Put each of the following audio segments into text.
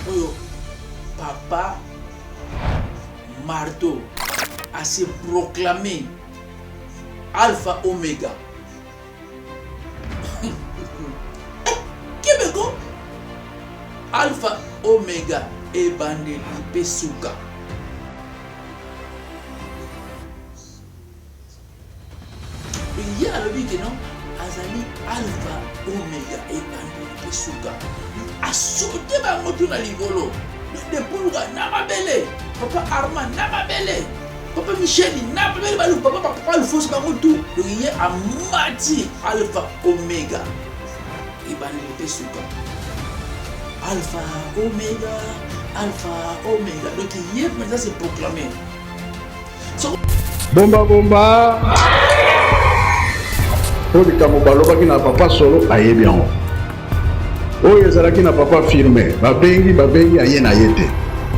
oyo Papa Marteau a se proclamé Alpha Omega. Québécois Alpha Omega et Bandeli Pesuka. Il y a le but non Azali Alpha Omega et Bandeli Pesuka. A sauté ma moto na ligolo. De Pulga Namabele. Papa Armand Namabele. Papa Michel Namabele. Papa Alphonse Bamotou. Donc il y a Mati Alpha Omega et Bandeli Pesuka. Alpha Omega, Alpha Omega. Donc hier maintenant c'est proclamé. Bomba bomba. Obi kamubalo qui na papa solo aye bien. Oyo ezalaki na papa firme. Babengi aye na yete.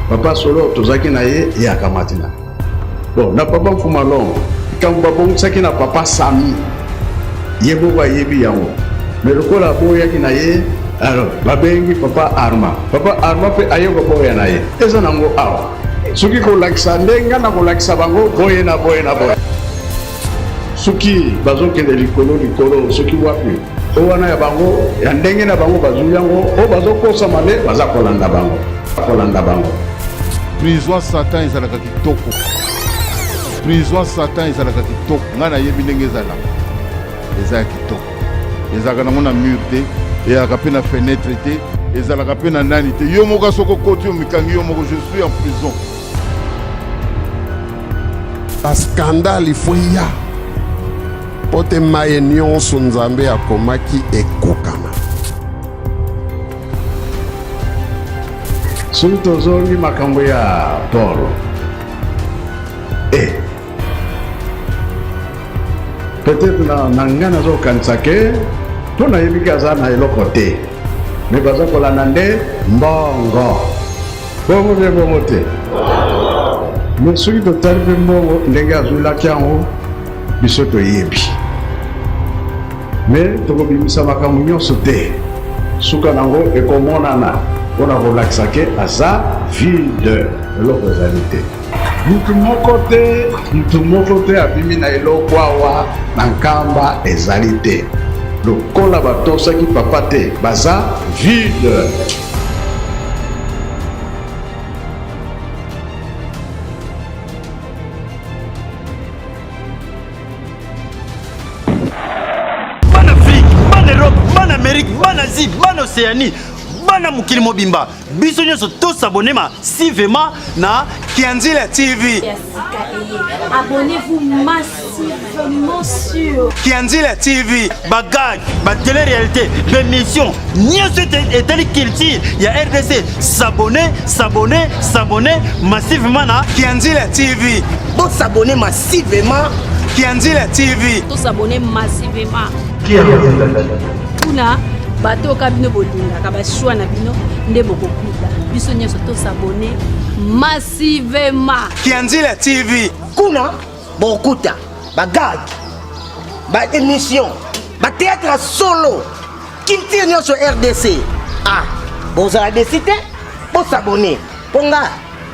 Papa solo tozaki na ye ya kamatina. Bon, na papa Mfumalongo. Kambo babongisaki na papa Sami. Yebo ba yebi yango. Mais lokola boyaki na ye alors babengi papa Arma pe ayo ko boya na ye eza nango awa suki ko lakisa ndenga na ko lakisa bango boye na suki bazokende likolo suki wapi o wana ya bango ya ndenge na bango bazu yango o bazokosa male baza kolanda bango prison Satan ezalaka kitoko ngana yebi ndenge eza kitoko ezalaka nango na mur te et à la fenêtre et à la peine nanité. Yo moka soko koti yo mikangi yo moko je suis en prison. Un scandale il faut y a. Pote mayenyon sunzambe akomaki ekokana. Sunto zongi makambo ya Paul. Peut-être na ngana zo kansake. Tout na yebi kaza na eloko te mais baza kolanda nde mbongo te mais soki totali mpe mbongo ndenge azwilaki yango biso toyebi mais tokobimisa makambo nyonso te suka nango ekomonana mpona kolakisa ke aza vide eloko ezali te mutu moko te abimi na eloko awa na nkamba ezali te lokola batosaki papa te baza vide. Ban Afrique, ban Europe, ban Amérique, ban Asie, ban Océanie, ban mukili mobimba biso nyonso to s'abonner massivement na Kianzila TV. Abonnez-vous massivement sur Kianzila TV. Bagage, ba télé-réalité, l'émission, nyonso etali culture ya RDC. S'abonner massivement na Kianzila TV. Bon s'abonner massivement Kianzila TV. Tous s'abonner massivement. Kuna bato kabino bolinga kabashwa na bino nde bokokuta biso nyonso to s'abonner massivement Kianzila TV. kuna bokuta bagag ba émission ba théâtre solo culture nyonso RDC vous avez décidé pour s'abonner ponga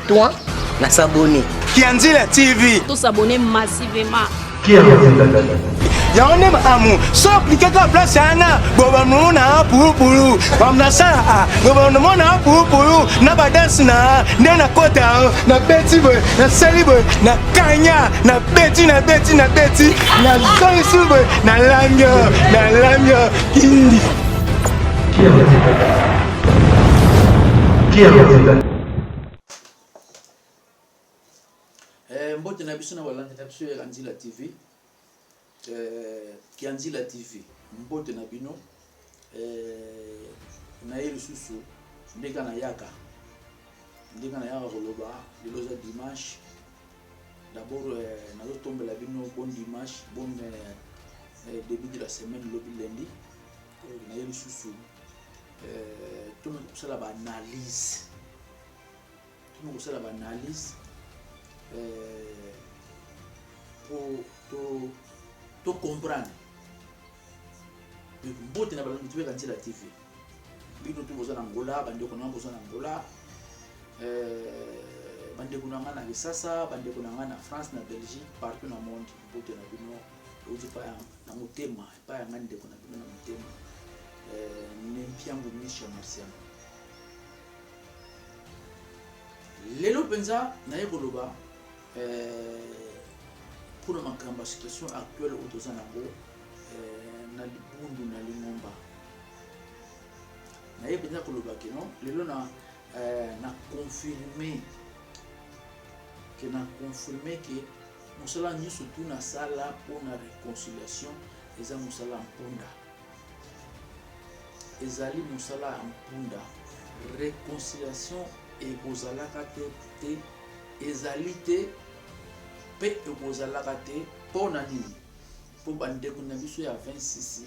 toi na s'abonner Kianzila TV. to s'abonner massivement Yaone amu so appliquer ka place ana boba mona pupulu bamna sa boba mona pupulu na badansi na ndena kota na beti boy na saliboy na kanya na beti na zoisuboy na lamyo kindi mbote na biso na balandi na biso ya Kianzila TV. Kianzila TV mbote na bino na yelisusu ndeka na yaka koloba liloza dimanche d'abord nazo tombela bino bon dimanche bon début de la semaine lobi lundi na yelisusu tout le monde analyse pour comprendre mbote na balongi tuwe Kianzila TV bino tu bozana Angola bandeko na bozana Angola bandeko na nga na Kisasa, bandeko na nga na France, na Belgique, partout na monde, mbote na bino ozi pa na motema, pa ya nga ndeko na bino na motema. Nempiango Misha Marciano. Lelo penza na yekoloba pour la situation actuelle au Tozanango na libundu na lingomba. Na yekoloba koloba ke non lelo na confirmer que musala nyoso tu na sala pour la réconciliation eza musala mpunda. Ezali musala mpunda réconciliation et kozalaka te ezali te pe ekozalaka te pona nini po bandeko na biso ya 26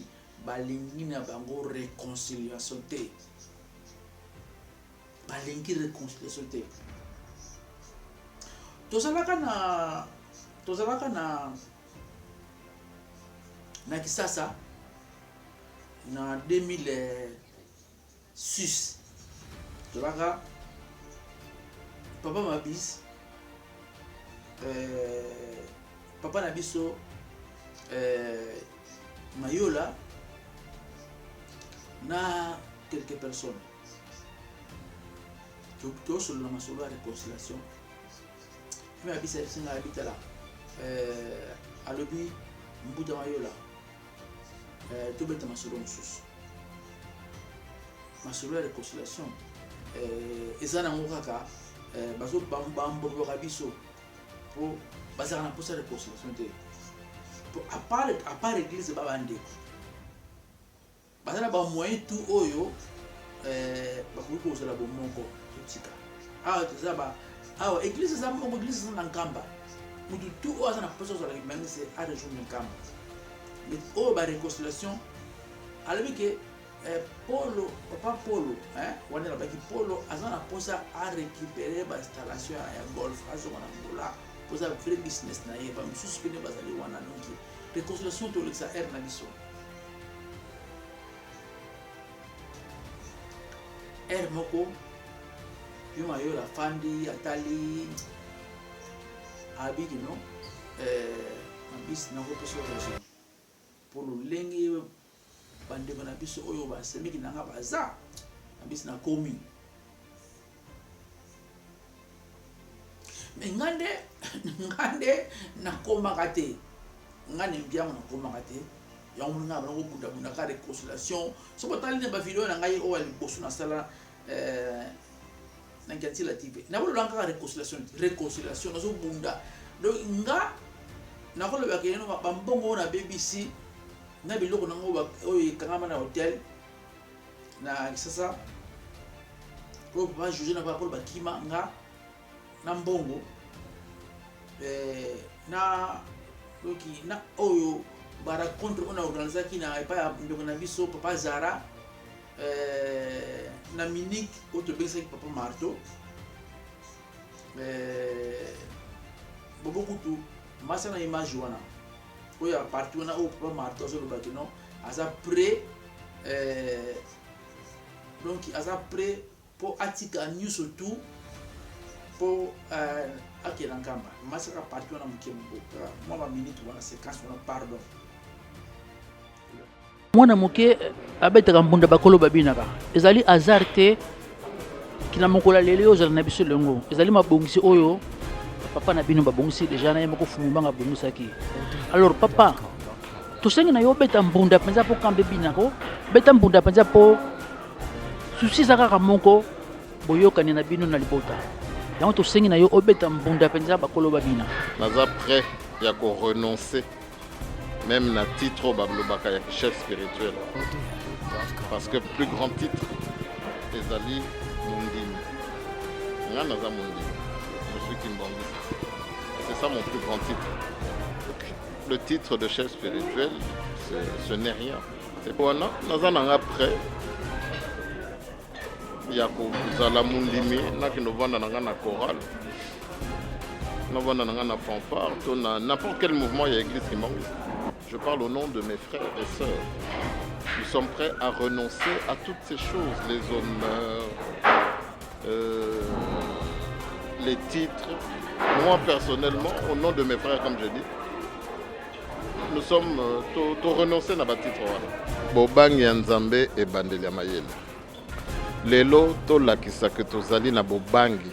balingi na bango réconciliation te balingi réconciliation te tozalaka na Kisasa na 2006 tozalaka papa Mabis papa na biso Mayola na quelques personnes tout sur la masolo réconciliation mais Mabis singa habita là alobi mbuta Mayola tout bête masolo mususu masolo réconciliation ezana ngokaka bazo bamboka biso po bazana posa réconciliation te po à part église babande bazana ba moyen tout oyo bakuki kozala bomoko totika tozaba église za moko église za nkamba mutu tout oyo azana posa kozala kimangi c'est à rejoindre nkamba mais oyo ba réconciliation alobi ke Papa Polo, on a Polo, a posa à récupérer l'installation à golf, à Angola, pour un vrai business, il va me suspendre basali wana donc réconciliation de l'exa air na biso. Air moko, yuma yo la fandi, atali, abiki no, bis na ko poso raison. Pour le lengi bandeko na biso oyo basemiki nanga baza na biso na komi mais ngande na komaka te ngane mbiango na komaka te yango nga bana ko bunda ka réconciliation so botali ne ba video na ngai o ali bosu na sala na ngati la TV na bolo langa réconciliation na so bunda donc nga na ko le ba keno ba mbongo na BBC na biloko nango oyo kangama na hotel na Kisasa ko ba juger na ba ko ba kima nga na mbongo na loki na oyo bara contre on a organisé qui na pas ya mbongo na biso papa Zara na Munich auto bese papa Marto bobo kutu masa na image wana oya parti wana o papa Marto so le bakino asa prêt donc asa prêt pour atika news surtout pour akela nkamba masa ka parti wana mukembo moi ma minute wana séquence wana pardon mwana moke abetaka mbunda bakolo babinaka ezali hasard te kina mokola lelo ozala na biso lengo ezali mabongisi oyo papa na bino babongisi déjà na yemako fumubanga bongisaki alors papa tosengi na yo beta mbunda penza po kambe binako beta mbunda penza po susi kaka moko boyokani na bino na libota yango tosengi na yo obeta mbunda penza bakolo babina naza prêt ya ko renoncer même na titre bablobaka ya chef spirituel parce que plus grand titre ezali mundimi nga naza mundimi je suis Kimbangisa. C'est ça mon plus grand titre. Le titre de chef spirituel, ce n'est rien. C'est pour un an, nous en après. Il y a Zalamundimi, nous vendons dans chorale, nous vendons dans la fanfare, n'importe quel mouvement, il y a l'église qui manque. Je parle au nom de mes frères et sœurs. Nous sommes prêts à renoncer à toutes ces choses, les honneurs, les titres. Moi, personnellement, au nom de mes frères, comme je dis, nous sommes renoncés à titre. Bobang Yanzambe et Bandeli Mayele. Lelo, tolakisa que tozali na bobangi.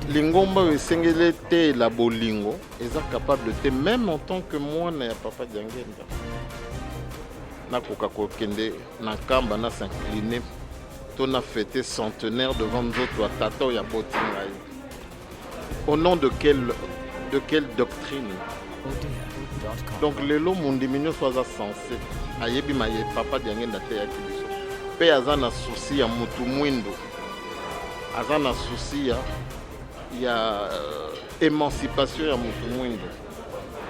Lingomba esengele te la bolingo, eza capable de même en tant que moi na papa Diangenda. Na koka kokende na kamba na s'incliner. On a fêté centenaire devant nous autres, Tato ya Botingaï. Au nom de quelle doctrine? Donc les lots mon diminué soit censé. Ayebi maye papa Diangenda te ya kibiso. Pe azana souci ya mutu mwindo. Azana souci ya émancipation ya mutu mwindo.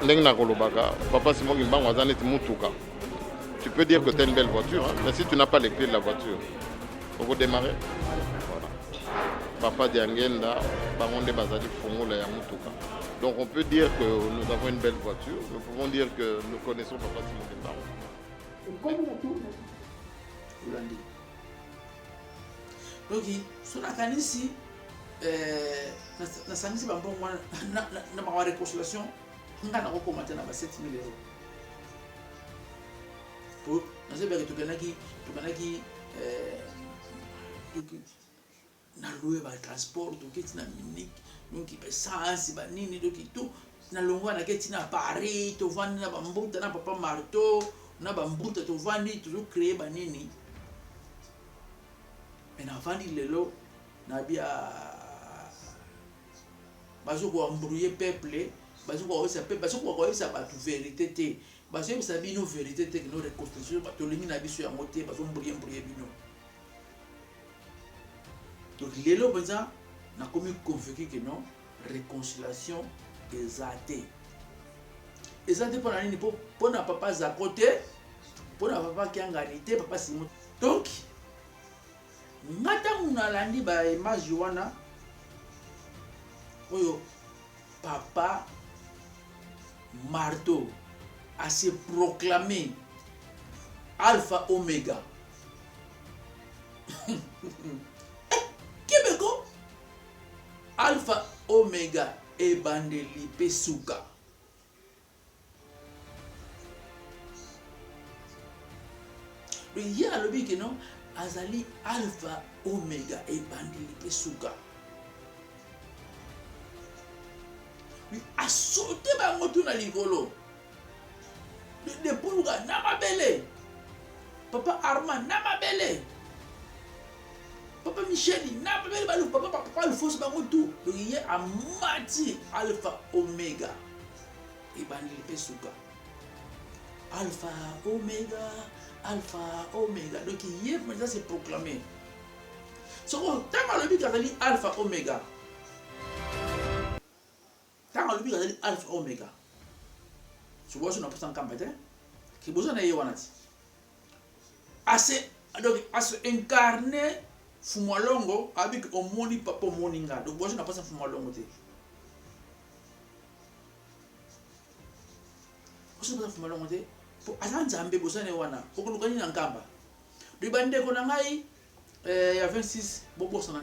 Ndeng na kolobaka papa Simon Gimbango azana ti mutuka. Tu peux dire que tu as une belle voiture, hein, mais si tu n'as pas les clés de la voiture, il faut démarrer. Voilà. Papa Diangenda, Baronde Bazali Fongola Yamutuka. Donc on peut dire que nous avons une belle voiture, nous pouvons dire que nous connaissons Papa Simon Gimbango. Donc, sur la canisse, na sanisi bambo na ma réconciliation, on a recommandé na 7 000 €. Pour nous avons tukanaki na louer ba transport donc na minute donc essence ba nini donc tout na longwa na keti na Paris to vandi na bambuta na papa marteau na bambuta to vandi to créer ba nini mais na vandi lelo na bia bazo ko embrouiller peuple bazo ko ça peuple bazo ko ça ba vérité té bazo ça bino vérité té que nos reconstruction ba to lingi na biso ya moté bazo embrouiller bino. Donc, les lois, n'a comme convaincu que non, réconciliation exaltée. Exaltée pour l'année, pour n'a papa à côté, pour n'a papa qui a gagné, papa Simon. Donc, madame Nalandi, bah, image Joana, papa marteau a se proclamé Alpha Omega. Québécois Alpha Omega et Bandeli Pesuka. Il y a le but que non, Azali Alpha Omega et Bandeli Pesuka. Il a sauté par mon tour à l'ivolo. Le Poluga n'a pas belé. Papa Armand n'a pas belé. Papa Michel, papa le fausse bango tout. Il y a à mati Alpha Omega. Et Bandeli Pesuka. Alpha Omega, Alpha Omega. Donc il y a maintenant c'est proclamé. So tant le but qu'azali Alpha Omega. Tant le but qu'azali Alpha Omega. Tu vois, je n'ai pas de campagne. Qui besoin d'aller wanati. Assez donc à se incarner. Fumalongo avec omoni papa moninga donc moi je n'ai pas ça fumalongo te je n'ai pas fumalongo te pour azanzambe bosane wana okulukani na nkamba du bande ko na ngai ya 26 bobosa na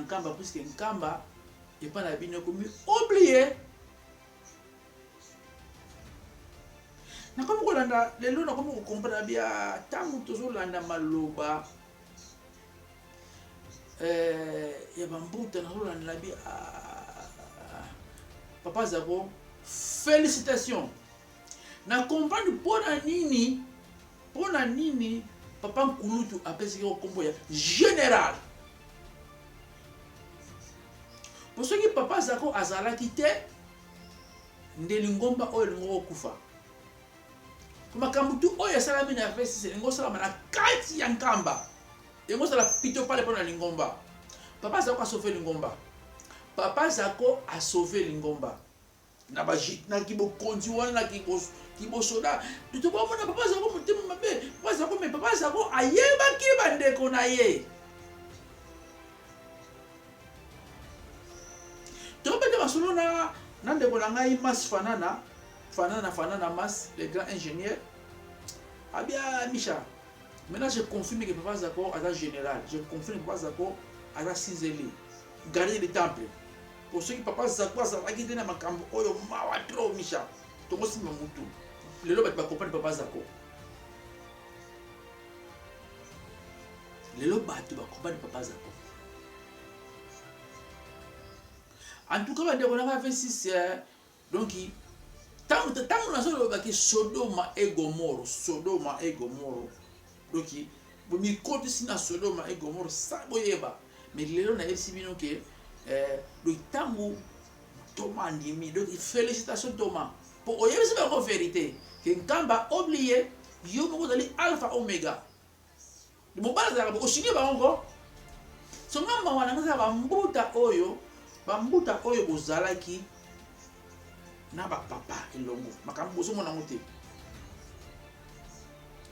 nkamba puisque nkamba et pas la bino comme oublié na comme kolanda lelo na comme comprendre bien tangu tozolanda maloba ya bambuta na kolanda bien papa Zabo félicitations na comprendre pona nini papa Nkulutu apesi ko kombo ya général pour ce qui papa Zako azala kité ndelingomba oyo lingo kufa makambo tu oyo salami na fesi ngo salama na kati ya nkamba ngo sala pito pale pona lingomba papa Zako a sauvé lingomba papa Zako a sauvé lingomba na bajit na kibo konzi wana kibo soda tu ba mona papa Zako mutima mabe papa Zako me papa Zako ayeba ki bandeko na ye to bende basolo na ndeko na ngai mas fanana Mas, le grand ingénieur. Ah bien, Micha. Maintenant, je confirme que Papa Zako est un général. Je confirme que Papa Zako aza sinzeli gardien du temple pour ceux qui papa Zako azalaki te na makambo oyo mawa trop misha tokosima mutu lelo bato bakompane papa Zako lelo bato bakompane papa Zako en tout cas bandeko na 26 donc tango nazolobaki Sodoma et Gomorre donc bomikoti si na Sodoma et Gomorre sa boyeba mais lelo na yebisi bino ke donc tango Thomas ndimi donc félicitations Thomas pour oyebisi bango vérité ke nkamba oublié yo moko zali alpha omega mobala zaka oshinye bango songa wana ngasa bambuta oyo bozalaki na ba papa elongo makambo bozo mona ngote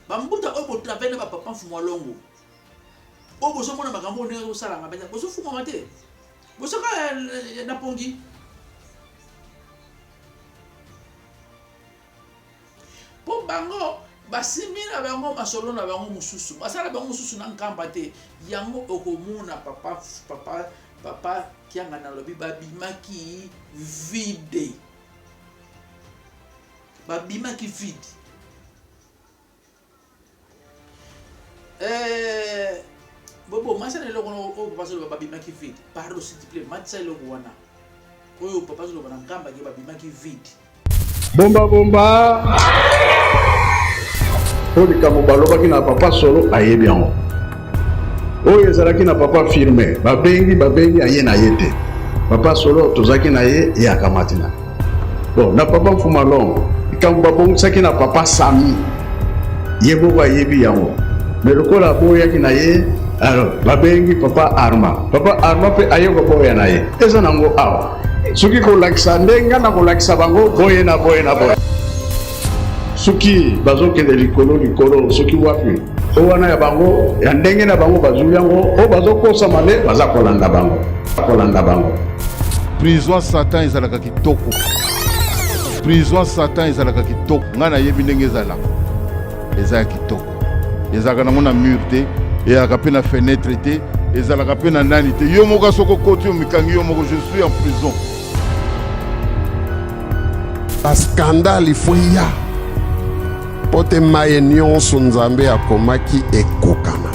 bambuta oyo botravaille na ba papa mfumo longo oyo bozo mona makambo ndenge osala ngabeza bozo fuma mate bozo ka na pongi po bango basimi na bango masolo na bango mususu basala bango mususu na nkamba te yango okomona papa kianga na lobi babimaki vide bobo masana eloko oyo papa solo babimaki vide pardon s'il te plaît matisa eloko wana oyo papa solo bana nkamba ke babimaki vide bomba oyo likambo balobaki na papa solo ayebi yango oyo ezalaki na papa firme babengi aye na ye te papa solo tozalaki na ye ye akamati na bon na papa mfuma longo likambo babongisaki na papa Sami ye moko ayebi yango mais lokola boyaki na ye alors babengi papa Arma mpe aye koboya na ye eza nango awa soki kolakisa ndenge na kolakisa bango boye na soki bazokende likolo soki wapi o wana ya bango ya ndenge na bango bazuli yango o bazokosama nde baza kolanda bango prison Satan ezalaka kitoko nga nayebi ndenge eza ya kitoko ezalaka nango na mur te ezalaka mpe na fenêtre te ezalaka mpe na nani te yo moko soko koti yo mikangi yo moko je suis en prison baskandale ifweya po te maye nyonso nzambe akomaki ekokana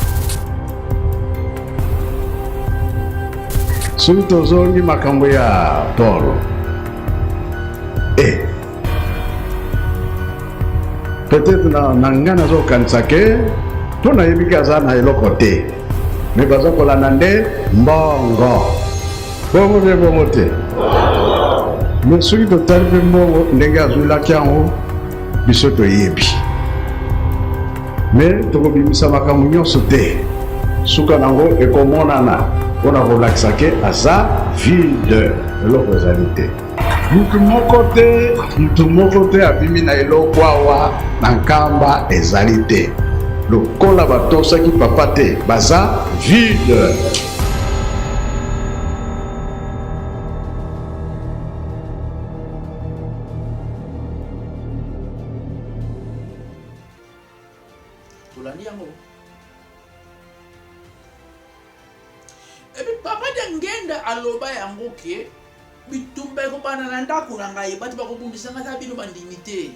soki tozongi makambo ya Paul peut-être na nga nazokanisa ke mpo nayebiki aza na eloko te me baza kolanda nde mbongo te me soki totali mpe mbongo ndenge azwilaki yango biso toyebi me tokobimisa makambo nyonso te suka nango ekomonana mpona kolakisa ke aza vide eloko ezali te mutu moko te abimi na eloko awa na nkamba ezali te lokola batosaki papa te baza vide tolandi yango epi papa de ngenda aloba yango ke bitumba ekobana na ndako na ngai bato bakobundisa nga ta bino bandimi te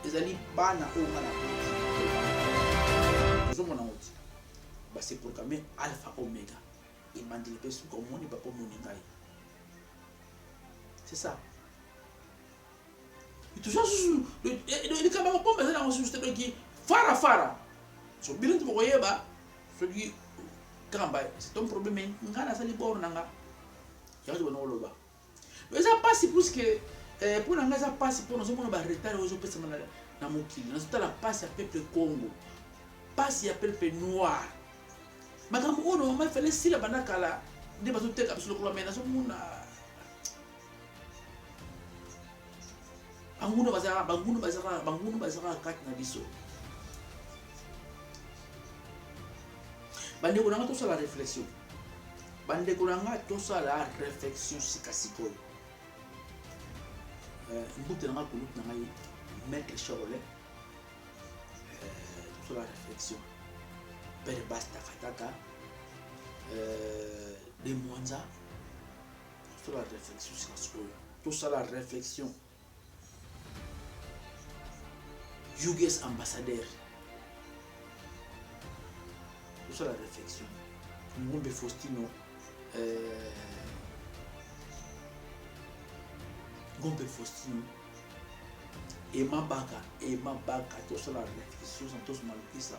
ezali bana oyo nga na ozomona ngo ti baseprograme alpha omega ebandeli mpe suka omoni papa omoni ngai c'est ça toujours susu likambo yakopomba eza nango susu te doki fara so bino nti bokoyeba soki kamba c'est ton problème nga nasali boro na nga yango tobana koloba eza pasi plus que mpo na nga eza pasi mpo nazomona baretard oyo ezopesama na mokili nazotala pasi ya peuple Congo pasi ya peuple noir makambo oyo normalement efale sila banda kala nde bazoteka biso lokola me nazomona banguno bazalaka kati na biso bandeko nanga tosala réflexion sikasikoyo mbutu nanga kolutu nanga ye maître Charolais tosala réflexion pere basta kataka de Mwanza. Tout la réflexion, c'est tout ça la réflexion. US ambassadeur. Tout ça la réflexion. Ngombe Faustino. Ngombe Faustino. Emma Baka, tout ça la réflexion, sans tous malpisa.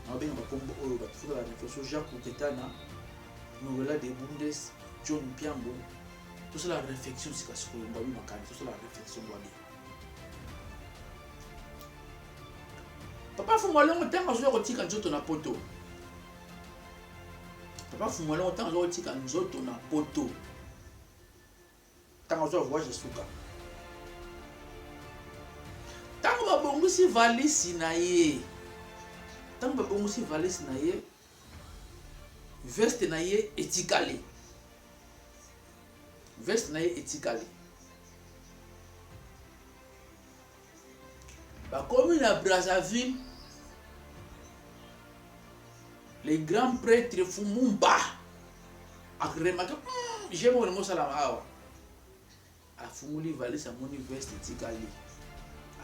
On a bien tout la réflexion. Jacques Ouketana, Nouvella de Bundes, John Piambo. Tout ça la réflexion, c'est parce que tout ça la réflexion. Papa Fumwale longtemps azo kotika nzoto na poto. Papa Fumwale longtemps azo kotika nzoto na poto. Tango azo voyage suka. Tango babongisi valisi na ye. Tango babongisi valisi na ye. Veste na ye etikali. Veste na ye etikali. Comme à Brazzaville, les grands prêtres Fumumba a remarqué, j'aime le mot salama. A Fumuli valait sa moni veste tikali.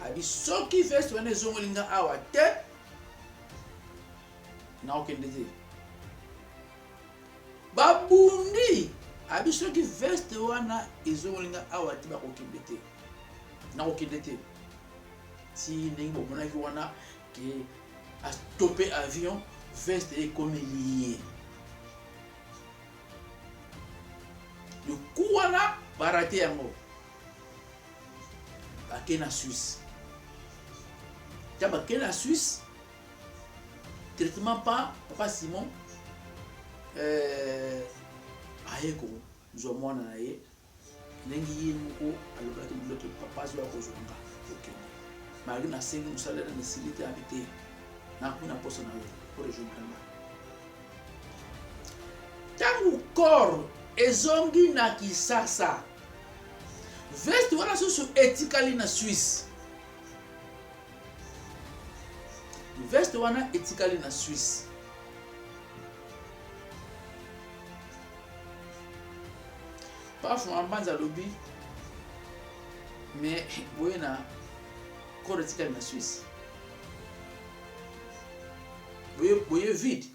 A dit, ce qui fait ce qu'on est zongolinga awa te, n'a aucun désir. Babundi, a dit, ce qui veste wana et zongolinga awa te, n'a aucun désir. N'a aucun désir. Si Nengo Monaki wana qui a stoppé avion, veste est comme lié. Le coup wana baraté yango. Baké na Suisse. T'as baké na Suisse. Traitement pas Papa Simon. Ayeko nzomwana na ye. Nengi yemoko alobaki mloto papa zwa kozonga. OK. Malgré na sengi musala na facilité habité na kuna posa na pour rejoindre là. Tangu corps ezongi na Kisasa. Veste wana so etikali na Suisse. Veste wana etikali na Suisse. Parfois en banza lobby mais boyena corps etikali na Suisse. Boye vide.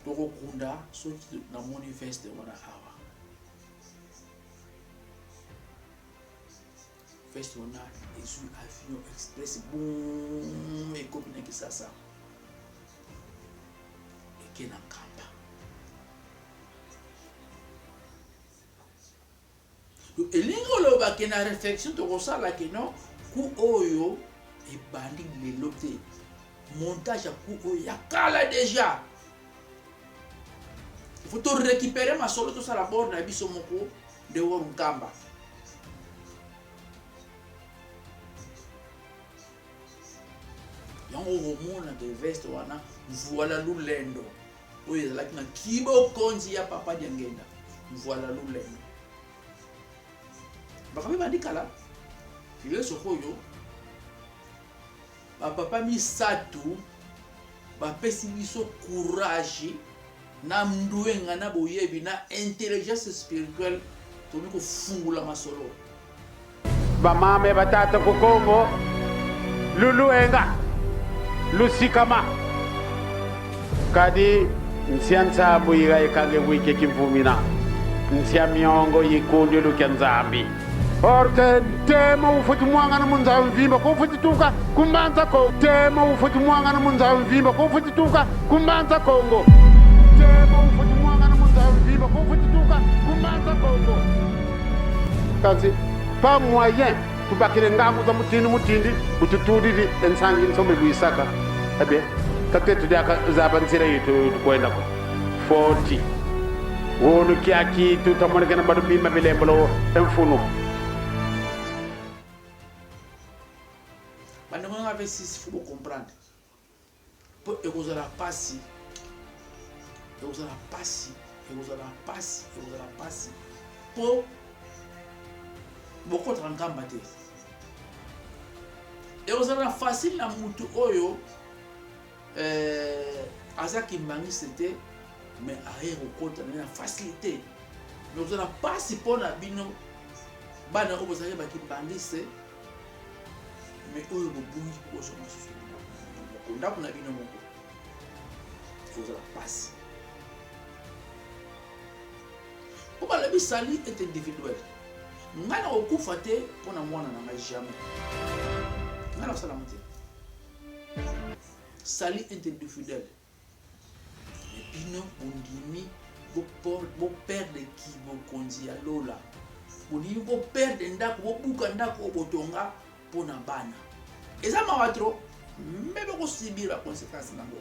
Toko kunda so na moni veste wana awa. Veste wana ezu avion express boom e kopina Kisasa. Eke na kamba. Donc elingo lo ba ke na réflexion to kosala ke non ku oyo e bandi lelo te. Montage ku oyo ya kala déjà. Il faut te récupérer ma solo to sala bord na biso moko de Worunkamba. Yango homona de veste wana voilà lulendo. Oyo like na kibo konzi ya papa Diangenda. Voilà lulendo. Bakabe bandikala. Ile sokoyo. Ba papa misatu ba pesi biso courage na mduenga na boyebi na intelligence spirituelle tomi ko fungula masolo ba mame batata ko Kongo luluenga lusikama kadi nsianza buiga ikange wiki kimvumina nsia miongo yikundi lukyanzambi orke tema ufuti mwanga na munza mvimba ko futi tuka kumbanza ko tema ufuti mwanga na munza mvimba ko futi tuka kumbanza Kongo tema ufuti mwanga na munza mvimba ko futi tuka kumbanza Kongo kazi pas moyen tubakire ngangu za mutindi ututudiri ensangi nsombe luisaka abe katetu daka zabanzira yitu kwenda ko 40 wonu kiaki tutamone kana badu bima bilembolo emfunu. Il faut comprendre. Pour que vous la passe, vous la passe, vous la passe, vous la passe. Pour beaucoup de gens et vous avez facile na mutu oyo aza kimbangisi te mais aye kokota na facilité donc ozala mpasi mpo na bino bana oyo bozalaki bakimbangisi mais oyo bobungi kozwa mosusu ndako na bino moko ozala mpasi po balobi sali est individuel ngai na kokufa te mpo na mwana na ngai jamais ngai na kosalamu te sali est individuel bino bondimi boperde ki bokonzi ya lola bondimi boperde ndako bobuka ndako oyo botonga mpo na bana eza mawa tro mpe bokosibir baconséquence nango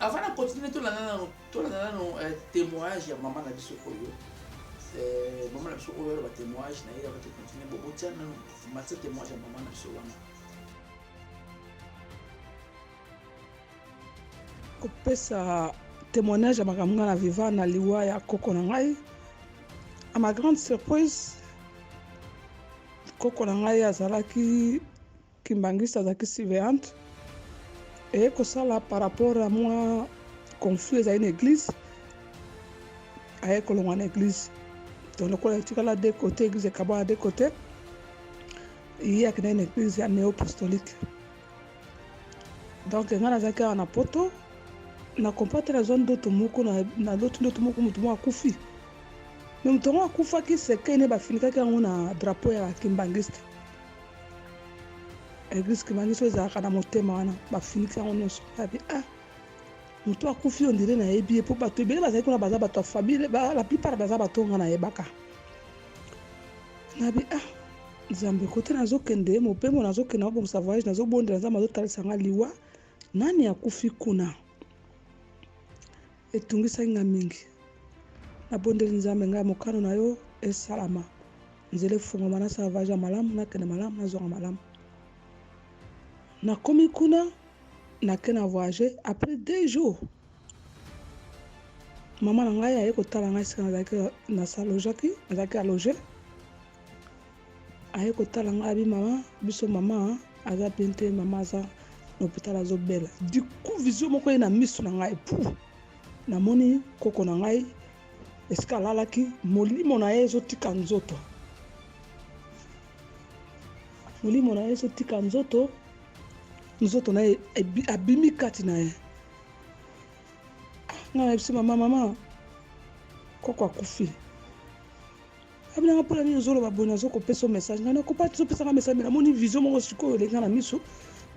avant na continue tolanda nano témoignage ya mama na biso oyo mama na biso oyo oyo batémoignage na ye ya bate continue bobotia nano matia témoignage ya mama na biso wana kopesa témoignage ya makambo nga na viva na liwa ya koko na ngai. À ma grande surprise, koko na ngai azalaki kimbangisi, azalaki surveillante et kosala par rapport à moi conflit ezali na église aye kolongwa na église donc lokola etikala de côté église ekabwana de côté ye akendaki na église ya néo-apostolique donc ngai nazalaki awa na poto na comprendre na zone ndoto moko na lotu ndoto moko motu moko akufi me motu yango akufaki seke ne bafinikaki yango na drapeau ya kimbangiste église kimbangiste oyo ezalaka na motema wana bafiniki yango nyonso abi motu akufi ondire nayebi ye mpo bato ebele bazali kuna baza bato ya famille la plupart baza bato nga nayebaka nabi nzambe kote nazokende mopemo nazokende nabongisa voyage nazobondela nzambe azotalisa nga liwa nani akufi kuna etungisaki nga mingi nabondeli nzambe ngai mokano na yo esalama nzela efungwama nasala voyage ya malamu nakende malamu nazonga malamu nakomi kuna nake na voyage après 2 jours mama na ngai aye kotala ngai sika nazalaki nasalojaki nazalaki aloge aye kotala ngai abi mama biso mama aza bien te mama aza na hôpital azobela du coup vision moko ye na miso na ngai pu namoni koko na ngai esika alalaki molimo na ye ezotika nzoto molimo na ye ezotika nzoto na ye abimi kati na ye nga nayebisi mama koko akufi abinanga mpona nini ozoloba boye nazokopesa message nga nakopa tozopesanga message me namoni vision moko sikoyo elenga na miso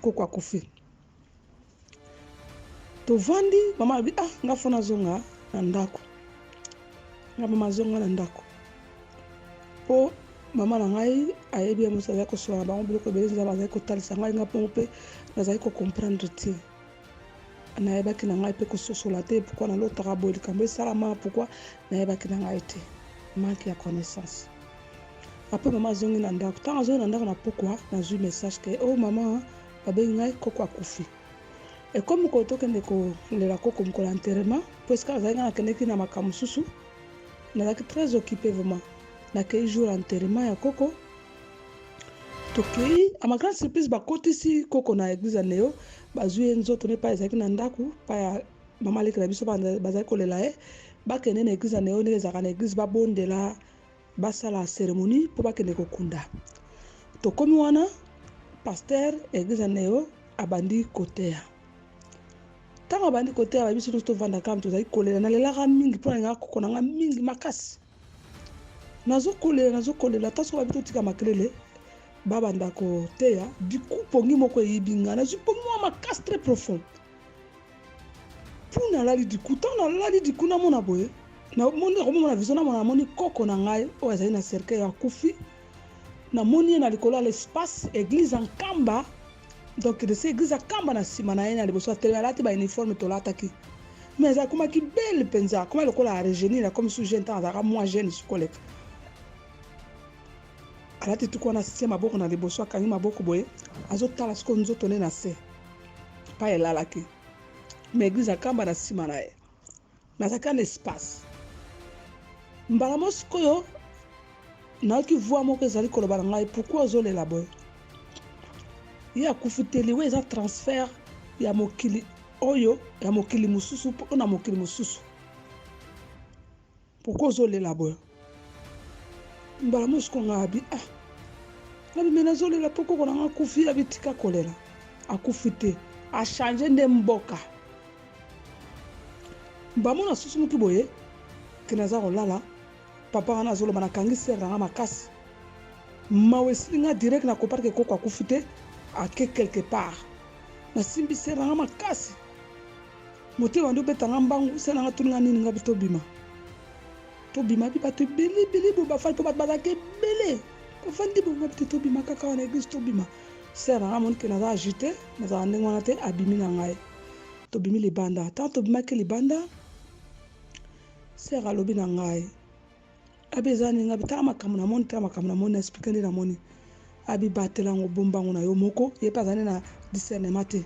koko akufi tovandi mama abi nga fona zonga na ndako nga mama zonga na ndako po mama na ngai ayebi amosi azali kosola bango biloko ebele nzambe azali kotalisa ngai nga mpongo mpe nazali kocomprendre te nayebaki na ngai mpe kososola te pourkui nalotaka boye likambo esalama pourkui nayebaki na ngai te manque ya connaissance apres mama azongi na ndako ntango azongi na ndako na pokwa nazwi message ke mama babengi ngai koko akufi ekomi mokolo tokende kolela koko mokolo ya enterrement po esika nazalaki nga nakendeki na makambo mosusu nazalaki très occupé vraiment nakei jour ya enterrement ya koko tokei à ma grande surprise bakotisi koko na église ya neo bazwi ye nzoto ne pa ezalaki na ndako pa ya mama aleki na biso bazali kolela ye bakende na église ya neo ndenge ezalaka na église babondela basala cérémonie mpo bakende kokunda tokomi wana pasteur église ya neo abandi koteya ntango abandi koteya babiso nyonso tovandaka kama tozali kolela nalelaka mingi mpo na nga koko na nga mingi makasi nazokolela ta soki babi totika makelele babanda koteya diku pongi moko eyibi nga nazwi pongi mwa makasi très profond mpo nalali diku ntango nalali diku namona boye nakomona vision namoni koko na ngai oyo azali na cercueil akufi namoni ye na likolo ya l'espace église ya nkamba donc de église ya nkamba na nsima na ye na liboso atelemi alati bauniforme tolataki mais ezali akomaki bele mpenza akoma lokola ya regenir akomi su jeune ntango azalaka mwa jeune sukoleka alati tuku wana asie maboko na liboso akangi maboko boye azotala sikoyo nzoto ne na se pa elalaki mais église ya nkamba na nsima na ye nazalaki na espace mbala mo sikoyo nayoki voi moko ezali koloba na ngai pourkui azolela boye ye akufi te liwe eza transfert ya mokili oyo ya mokili mosusu mpo na mokili mosusu pourquoi ozolela boya mbala mosi konga abi nabi me nazolela mpo koko nanga akufi abi tika kolela akufi te achange nde mboka bamona susu moki boye ke naza kolala papa wana azoloba nakangi sere nanga makasi mawe esilinga direct na koparke koko akufi te ake quelque part nasimbi sere nanga makasi motema ndi obetanga mbangu sere nanga tuninga nini nga bitobima tobima bi bato ebele bo bafandi mpo bato bazalaki ebele bafandi bo nga bite tobima kaka wana eglise tobima sere nanga moni ke naza agite nazala ndenge wana te abimi na ngai tobimi libanda tant tobimaki libanda sere alobi na ngai abi eza ninga bitala makambo na moni tala makambo na moni na explike nde na moni abi batelango bombango na yo moko ye mpe azali na discernement te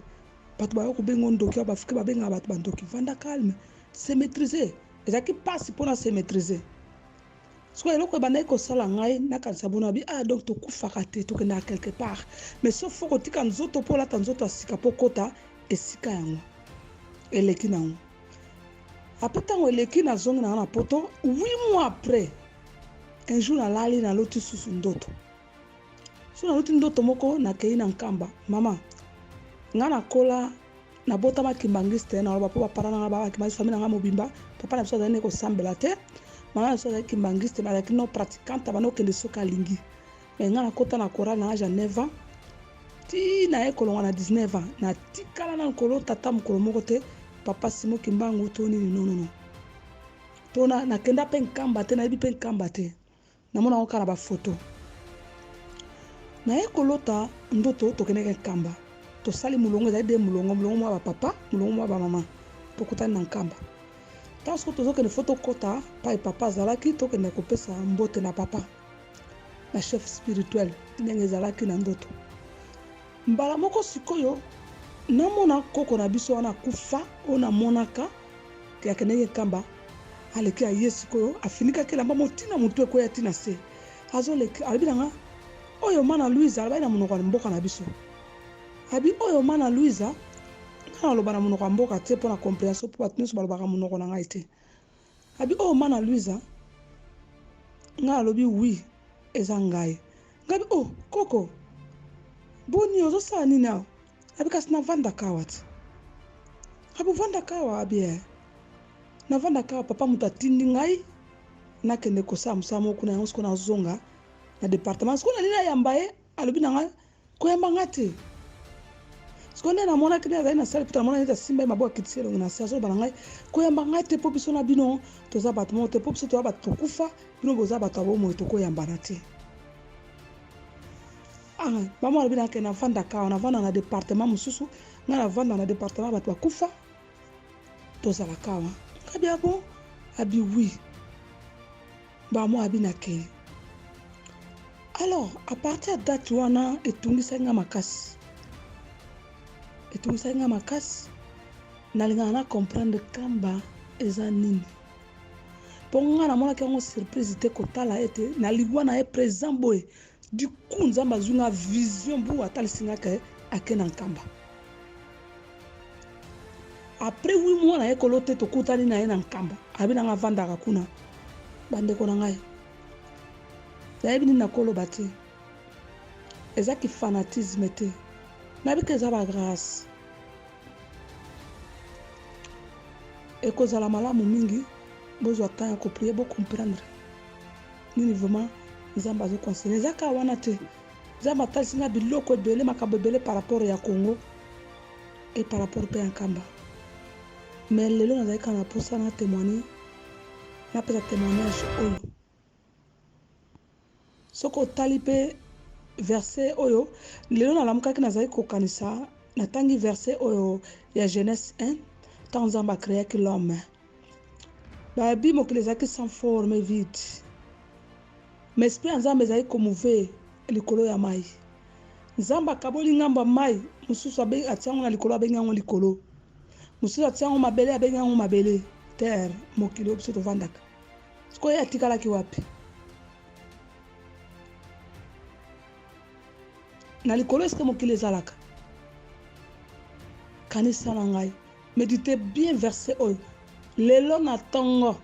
bato bayo kobenga ndoki bafike babengaka bato bandoki vanda calme se maîtriser ezalaki mpasi mpona se maîtriser soki eloko ebandaki kosala ngai nakanisa bona abi donc tokufaka te tokendaka quelque part mais so fo kotika nzoto mpo olata nzoto ya sika mpo kota esika yango eleki nango apres ntango eleki nazongi nanga na poto 8 mois après un jour nalali naloti susu ndoto so naloti ndoto moko nakei na nkamba mama nga nakola nabotamaki mbangiste naloba mpo bapara nanga babakimaki fami nanga mobimba papa na biso azali ne kosambela te mama na biso azalaki mbangiste bazalaki no praticante abanda okende soki alingi me nga nakota na korale na age ya 9 ans ti naye kolonga na 19 ans natikala na nkolo tata mokolo moko te papa simoki mbangu to nini nonono to nakenda mpe nkamba te nayebi mpe nkamba te namona ngo kaka na bafoto naye kolota ndoto tokendeki nkamba tosali mulongo ezali de mulongo mwa bapapa mulongo mwa bamama mpo kotani na nkamba ntango soki tozokende fo tokota pai papa azalaki tokende kopesa mbote na papa na chef spirituel ndenge ezalaki na ndoto mbala moko sikoyo namona koko na biso wana akufa oyo namonaka akendeki nkamba aleki aye sikoyo afinikaki elamba motina motu ekweya tina se azoleki alobi nanga oyo mana louise alobaki na monoko ya mboka na biso abi oyo mana louise nga naloba na monoko ya mboka te mpo na compréhension mpo bato nyonso balobaka monoko na ngai te abi oyo mana louise nga alobi wi eza ngai ngabi koko boni ozosala nini awa abi kasi navandaka awa te abi ovandaka awa abi navandaka awa papa moto atindi ngai nakende kosala mosala moko na yango siko nazonga na département siko nalini ayamba ye alobi na ngai koyamba ngai te siko nde namonaki nde azali na sali puta namona neti asimba ye maboko akitisi elongi na se azoloba na ngai koyamba ngai te mpo biso na bino toza bato moko te mpo biso toza bato tokufa bino boza bato ya bomoi tokoyambana te mama alobi nake navandaka awa navanda na département mosusu ngai navanda na département bato bakufa tozalaka awa ngabi abo abi wi bamo abi nakei alors à partir ya date wana etungisaki nga makasi nalingaka na comprendre kamba eza nini mpo nga namonaki yango surprise te kotala ete naligwa na ye présent boye du coup nzambe azwi nga vision mbu atalisingaka ake na nkamba après 8 mois naye kolo te tokutani na ye na nkamba abi nanga avandaka kuna bandeko na ngai nayebi nini nakoloba te ezaki fanatisme te nabika eza bagrâce ekozala malamu mingi bozwa temps ya koprie bocomprendre nini vraiment nzambe azokonsene ezaka wana te nzambe atalisinga biloko ebele makambo ebele par rapport ya Congo e par rapport mpe ya nkamba mais lelo nazali kaka na mposa na témoigner napesa témoignage oyo soki otali mpe verset oyo lelo nalamukaki nazali kokanisa natangi verset oyo ya Genèse 1 ntango nzambe akreaki l'homme babi mokili ezalaki sans forme vide mais esprit ya nzambe ezali komouve likolo ya mai nzambe akaboli ngambo ya mai mosusu atia yango na likolo abengi yango likolo mosusu atia yango mabele abengi yango mabele terre mokili oyo biso tovandaka sikoyo atikalaki wapi na likolo eske mokili ezalaka kanisa na ngai méditez bien verset oyo lelo na ntongo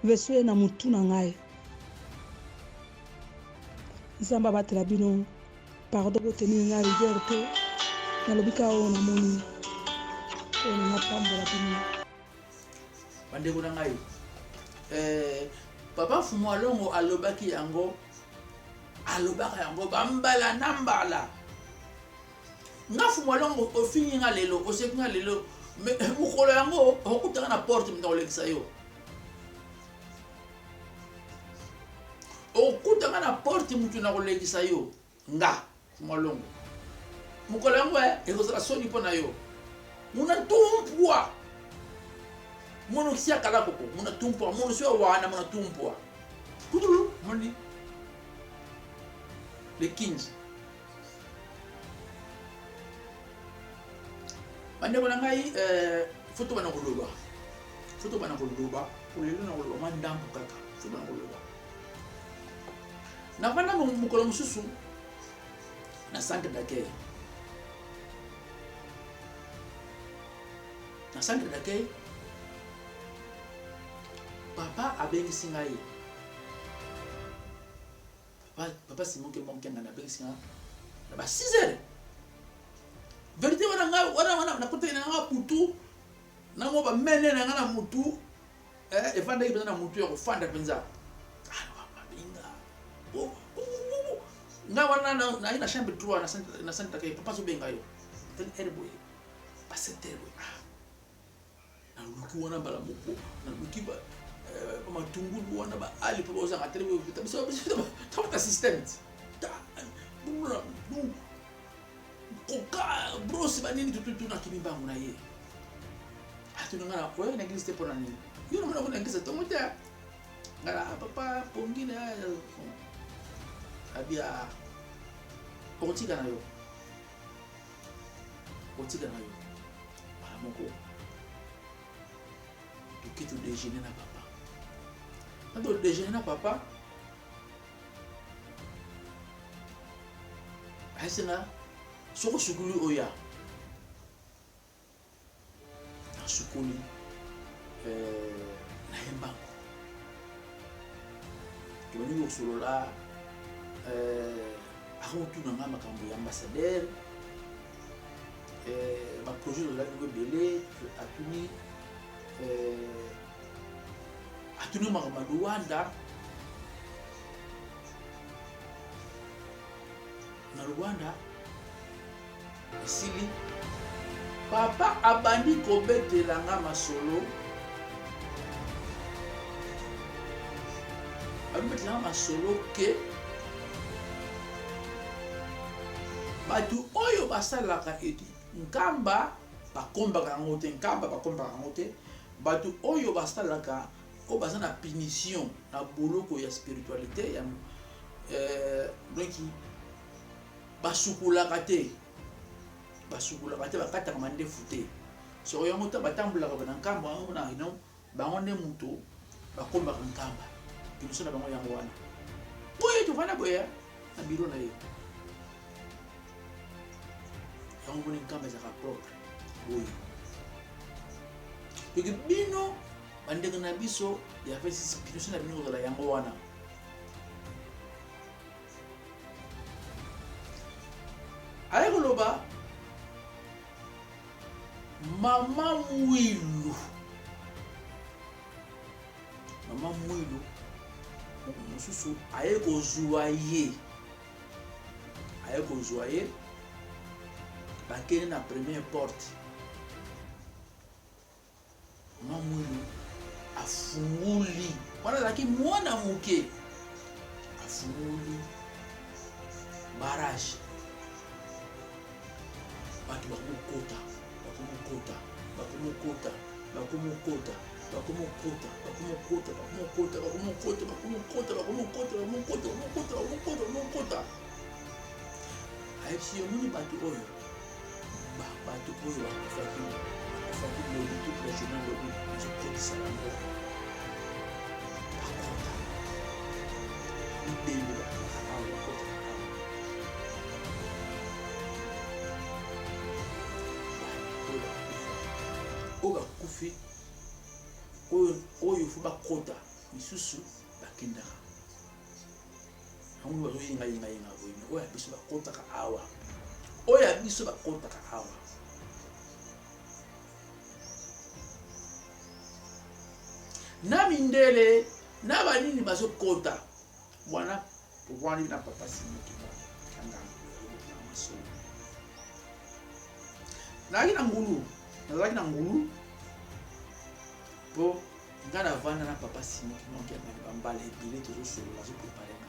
verset oyo na mutu na ngai nzambe abatela bino pardon kotenir nga rigueur te nalobi ka oyo namoni oyo nanga pambola bino bandeko na ngai papa Fumu Alongo alobaki yango alobaka yango bambala na mbala nga Fumu Alongo ofini nga lelo oseki nga lelo mukolo yango okutaka na porte mta olekisa yo okutaka na porte mutu na kolekisa yo nga Fumu Alongo mukolo yango ekozala soni mpo na yo muna tumpwa mono kisia kala koko muna tumpwa mono sio wana muna tumpwa kutulu moni le 15 bandeko na ngai foto bana koloba olelo na koloba mandambo kaka foto bana koloba na bana mukolo mususu na centre d'accueil papa abengisi ngai papa Simon ke monkenga na bengisi nga na ba 6 heures vérité wana nakota na nga putu na ngo ba mene na nga na mutu efanda ki na mutu ya kufanda penza mabinga nga wana na chambre 3 na centre d'accueil papa so benga yo tel herboy pas cette herboy na luku wana bala moko na luki ba matungulu wana ba ali pa oza ngatere bo biso ta assistant ta koka bros banini tutu na kimimbangu na ye atuna ngana ko na ngisi pona nini yo na ngana ngisa to muta ngara papa pongine abia otika na yo moko tukitu déjeuner na papa ando déjeuner na papa asina soko sukuli oya na sukuli na hembango kibani yosulola akotu na makambo ya ambassadeur ma projet de la belé atuni makambo na Rwanda esili papa abandi kobetelanga masolo ke batu oyo basalaka eti nkamba bakombaka yango te batu oyo basalaka o baza na punition na boloko ya spiritualité ya donc basukulaka te bakataka mandefu te soko yango ta batambulaka bana nkamba yango na ino bango nde mutu bakombaka nkamba punition na bango yango wana oyo tofanda boya na biro na ye yango moni nkamba ezaka propre oyo toki bino bandeko na biso ya fesi punition na bino kozala yango wana aye koloba mama mwilu mosusu aye kozwa ye bakende na première porte mama mwilu afunguli wana azalaki mwana moke afunguli barage bato bakomokota ayebisi yomoni bato oyo bakufaki lobi toute la journée lobi ezokotisa yango bakota libembe bakota oyo bakufi oyo fo bakota misusu bakendaka yango bazoyengayenga boye oyo ya biso bakotaka awa oyo ya biso bakotaka awa na mindele na banini bazokota wana wani na papa Simoki kanga na maso nazalaki na ngulu po nga na vanda na papa Simoki na bambala ebele tozosolola azoprepare nga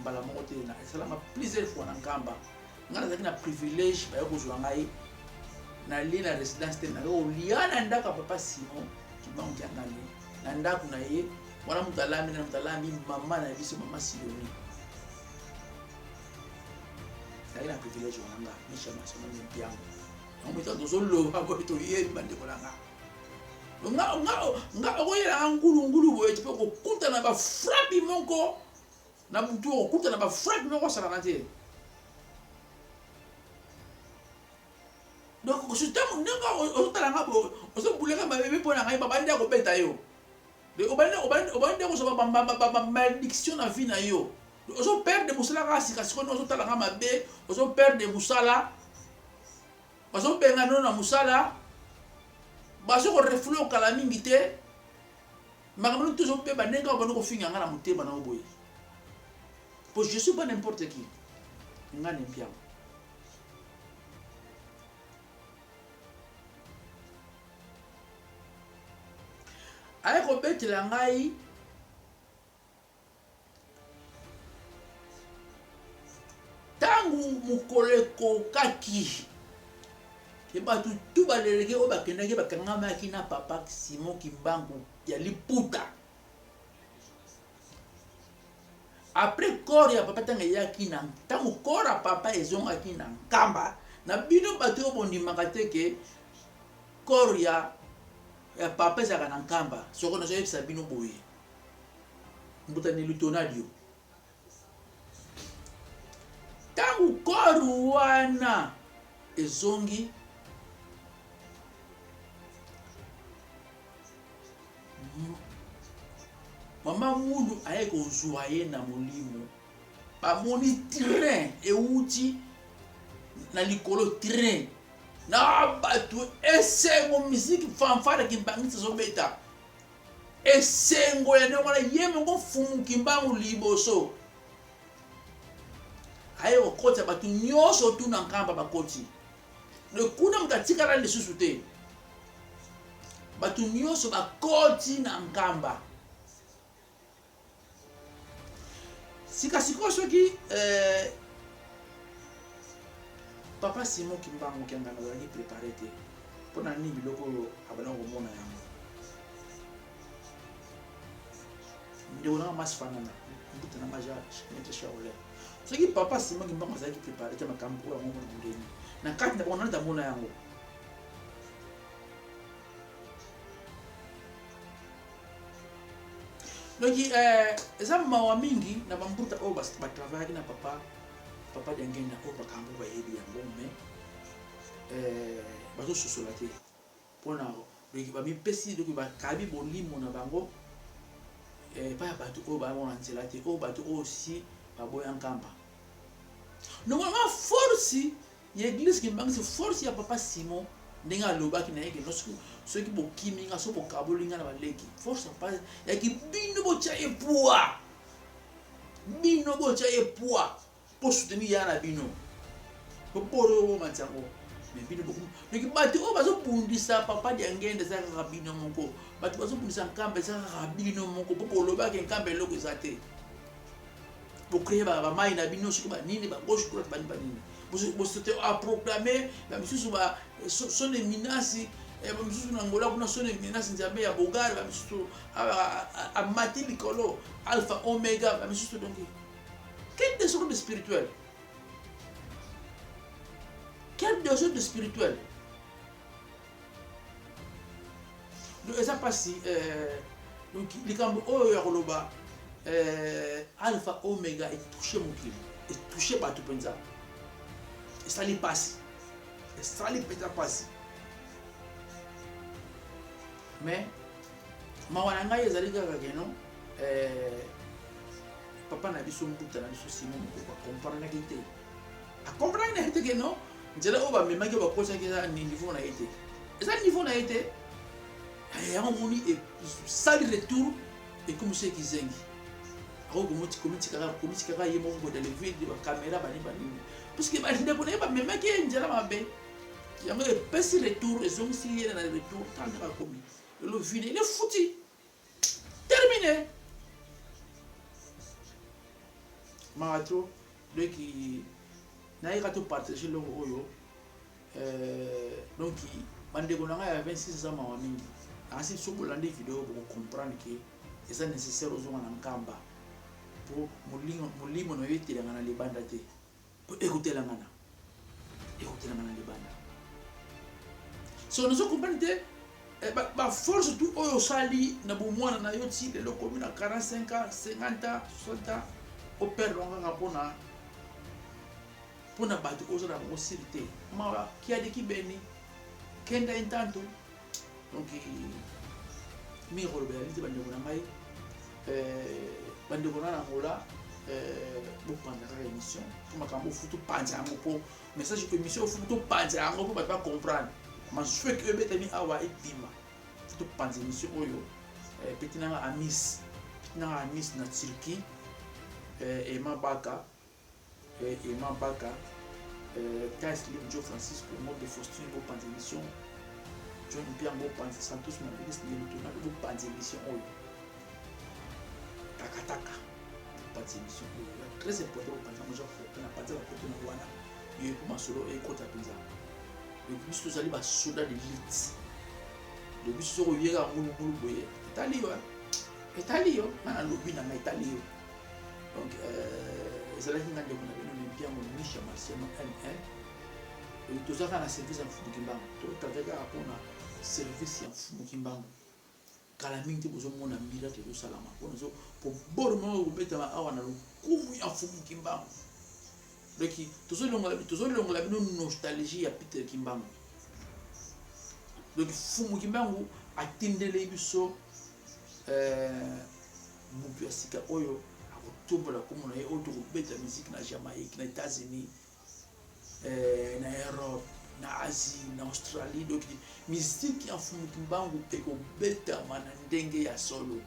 mbala moko te na esalama plusieurs fois na nkamba nga nazalaki na privilège bayo kozwa ngai na lie na résidence te naye olia na ndako ya papa Simon kibango kya ngani na ndako na ye wana mutalami mama na biso mama Sioni nazalaki na privilège wana nga misha masomo mpiango yango mita tozoloba boye toyebi bandeko na nga okoyelanga ngulungulu boye ti mpe kokuta na bafrapi moko na mutu okuta na bafrapi moko osalaka te donc système ndenge ozotalanga bo ozobuleka mabebe mpo na ngai babandi ya kobeta yo obandi ya kozwa bamalédiction na vie na yo ozoperde mosala kaka sikasikono ozotalanga mabe ozoperde mosala bazobenga no na mosala bazokorefule okala mingi te makambo nini tozobeba ndenge obandi kofinga nga na motema na oboye po je suis pas n'importe qui nga nempiango aye kobetela ngai ntango mokolo ekokaki ke bato tu baleleki oyo bakendaki bakangamaki na papa Simon Kimbangu ya liputa après corps ya papa ntango eyaki na ntango corps ya papa ezongaki na nkamba na bino bato oyo bondimaka te ke corps ya papa ezalaka na nkamba soko nazoyebisa bino boye mbutani lutonadio ntango corps wana ezongi mama mundu aye kozwa ye na molimo bamoni train euti na likolo train na bato esengo misiki fanfare kimbangisa zobeta esengo ya ndenge wana ye moko fumu kimbangu liboso aye kokota bato nyonso tu na nkamba bakoti kuna moto atikala lisusu te bato nyonso bakoti na nkamba sikasikoyo soki papa Simon Kimbangu kyanga nazalaki prépare te mpona nini biloko oyo abana komona yango ndeko nanga masi fanana mbuta na maja mete shaole soki papa Simon Kimbangu azalaki prépare te makambo oyo yango mona mondeni na kati na bango nani tamona yango donc eza mawa mingi na bambuta oyo batravayaki na papa diangenda oyo makambo bayebi yango me bazososola te mpona bamipesi doki bakabi bolimo na bango epai ya bato oyo bamona nzela te oyo bato oyo si baboya nkamba normalement force ya église Kimbangisi force ya papa Simon ndenge alobaki na yeke soki bokimi nga so bokaboli nga na baleki force yaki bino botya ye poids po soutenir ya na bino po polo omatya yango me bino bokumu donc bato oyo bazobundisa papa diangenda eza kaka bino moko bato bazobundisa nkamba eza kaka bino moko po polobaki nkamba eloko eza te bocreye bamai na bino soki banini bagauche droite banini bosote aproklame bamisusu son eminasi bamisusu na ngola kuna son eminasi nzambe ya bogare bamisusu amati likolo alpha omega bamisusu donc quel désordre spirituel donc eza mpasi donc likambo oyo ya koloba alpha omega etouche mokili etouche bato mpenza esali mpasi mpasi mais mawana ngai ezali kaka ke non papa na biso mbuta na biso Simon ko comprendre ke te a comprendre ke non nzela o ba memaki ba kosa ke za niveau na été eza niveau na été ya moni et sali retour et comme c'est qui zengi ako komiti kaka ye mo ko de lever de caméra bani parce que ba ndeko na ba memaki nzela mabe ya me pesi retour et donc si il y a un retour tant de ba komi le vide il est foutu terminé Marato donc na ira to partager le oyo donc bande ko nga ya 26 ans ma mingi asi so bolande vidéo pour comprendre que c'est nécessaire aux hommes en kamba pour molimo no yete la ngana libanda te pour écouter la ngana libanda so nous comprendre ba force tout oyo sali na bomwana na yoti le commune à 45 ans 50 ans 60 ans au père longa pona batu ozo na possibilité ma qui a de qui beni kenda intanto donc mi robelite bande ko na mai bande ko na ngola bo panda ka émission pour makambo futu panza ngo po message émission futu panza ngo po ba comprendre ma souhaite que betani awa ipima futu panza émission oyo petina amis na Turquie et Mabaka Taslim Joe Francisco mode de Faustine pour panza émission John Pierre Mopanzi Santos Maurice Nilutunga pour panza émission oyo takataka panza émission très important pour panza moja pour na panza la côté na wana et pour masolo et kota penza le bus tous ali ba soda de l'élite le bus so yera ngulu boye Italio na lobi na Italio donc ezala kinga ndeko na bino bien mon Misha Marciano NN et tout ça na service en Fumukimbangu tout avec rapport na service en Fumukimbangu kala mingi bozo mona miracle de salama pour bormo ubeta awa na lukumu ya Fumukimbangu donc tozolongola bino nostalgie ya Peter Kimbangu donc Fumukimbangu atindele biso mutu ya sika oyo akotombola komona ye oyo tokobeta musique na Jamaïque na États-Unis na Europe na Asie na Australie donc musique ya Fumukimbangu ekobetama na ndenge ya solo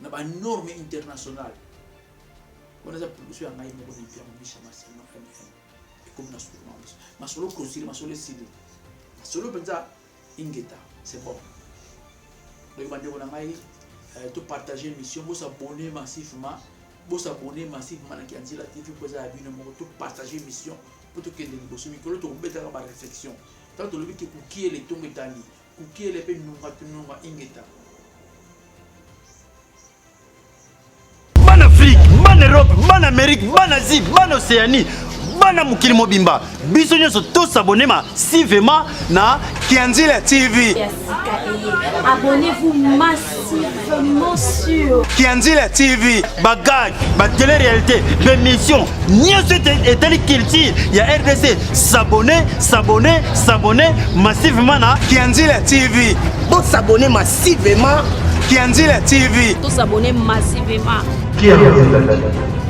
na banorme internationale on a production ya ngai moko ni pia Misha Marciano et comme na solo masolo cosir masolo sili masolo penza ingeta c'est bon donc bande ko na ngai to partager émission vous abonner massivement na Kianzila TV pour ça abonner mo to partager émission pour to kende liboso mikolo to beta ba réflexion tant to lobi ke kukie le tongo tani kukie le pe nunga ingeta ban Afrique ban Europe ban Amérique ban Asie ban Océanie bana mukili mobimba biso nyonso to s'abonner massivement na Kianzila TV. Abonnez-vous massivement sur Kianzila TV, bagage, télé-réalité, d'émission, nyonso etali culture ya RDC. S'abonner massivement na Kianzila TV. Bon s'abonner massivement Kianzila TV. Tout s'abonner massivement.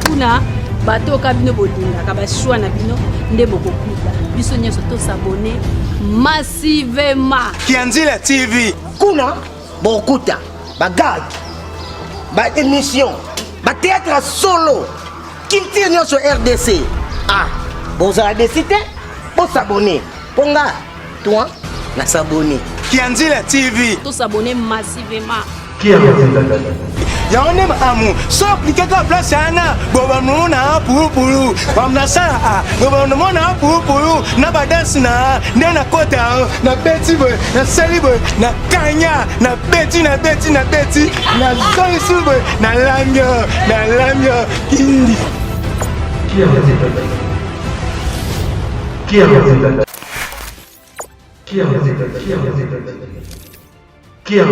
Kuna bato kabino bodinga kabashwa na bino nde bokokuta biso nyonso to s'abonner massivement Kianzila TV. Kuna bokuta bagage émission théâtre solo culture nyonso RDC vous avez décidé pour s'abonner ponga toi na s'abonner Kianzila TV. To s'abonner massivement Yaone amu so appliquer ka place ana boba mona pupulu bamna sa boba mona pupulu na badance na ndena kota na beti boy na salibo na kanya na beti na zoisubo na lamyo kindi Qui a